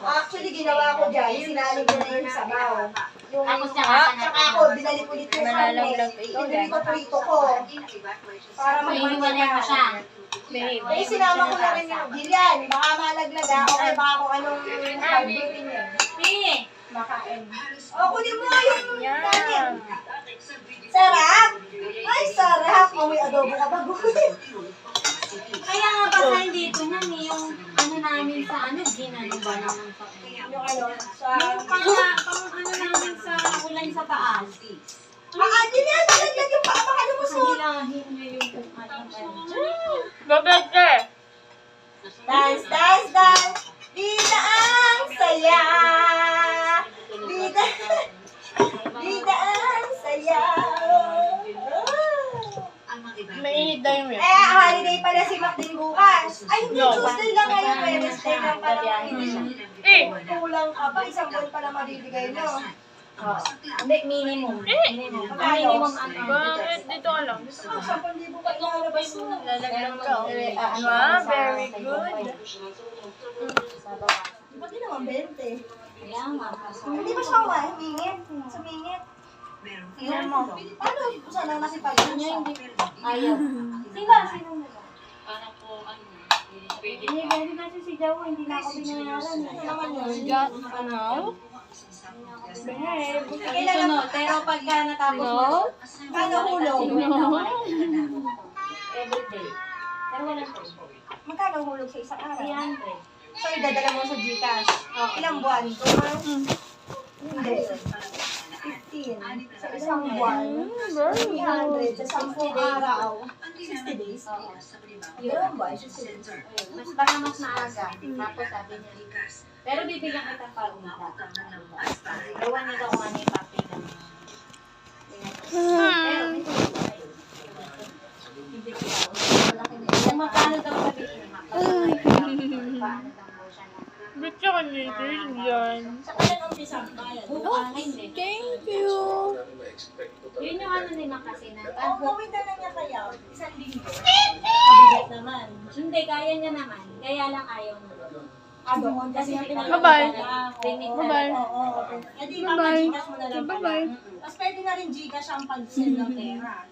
Actually, ginawa ko dyan. Sinalig ko na yung sabaw. Yung tsaka ako, binalik ulit yung harness. Pinrito-prito ko. Para magmanya mo siya. Eh, sinama ko na rin yung Gillian. Baka malaglaga. Okay, baka kung anong pagbutin niya. Makain. O, kunin mo yung kanin. Sarap! Ay, sarap! O, may adobo ka ba? Kaya nga basahin dito na yung ano namin sa ginano ba naman sa Yung ano, sa... yung pang ano namin sa ulan sa taas. Gillian, malaglag yung paa. Baka lumusot. Hilahin niya yung ano. Babag ka! Dance, dance, dance! Dita ang saya! Dita ang saya! Mainit daw yung milk. Holiday pala si Mac din bukas. Ay, hindi, Tuesday lang ngayon. Wednesday lang pala. Kulang ka pa. Isang buwan pala mabibigay nyo. Hindi, minimum. Minimum ano. Bakit? Dito ka lang. 10,000 pa ilalabas mo. Lalagyan ka. Wow, very good. Ba't di naman 20? Kaya nga. Hindi ba siya humingit? Sumingit? Tingnan mo. Paano? Saan lang nakipagin siya? Ayaw. Sino na lang? Pwede kasi si Jawo, hindi na ako binayaran. Ano naman yun? Got ano? Sunod, pero pagka natapos mo, Paano hulog? everyday. Pero walang pay. Magkano hulog sa isang araw? 300. So, idadala mo sa Gcash. Ilang buwan? 2 months? Hindi. 15. Sa isang buwan. 300. Sa 10 araw. 60 days. Ilang buwan? 60 days. Mas baka mas maaga. Tapos sabi niya, pero bibigyan kita pa umita. Gawa nito kung ano yung papi ka. Pero dito kung magkano daw sabihin, paano daw mo siya na. Ba't ka kanitors dyan? Sa kanya ng pisang bayan. Hindi. Thank you! Yun yung ano nila kasi na. Kung gawin na lang niya kaya, 1 linggo. Mabigat naman. Hindi, kaya niya naman. Kaya lang ayaw mo. Doon kasi yung Bye-bye. Bye-bye. Oo. Eh di, mama, Gcash mo na lang pala. Bye-bye. Tapos pwede na rin Gcash ang pag-send ng pera.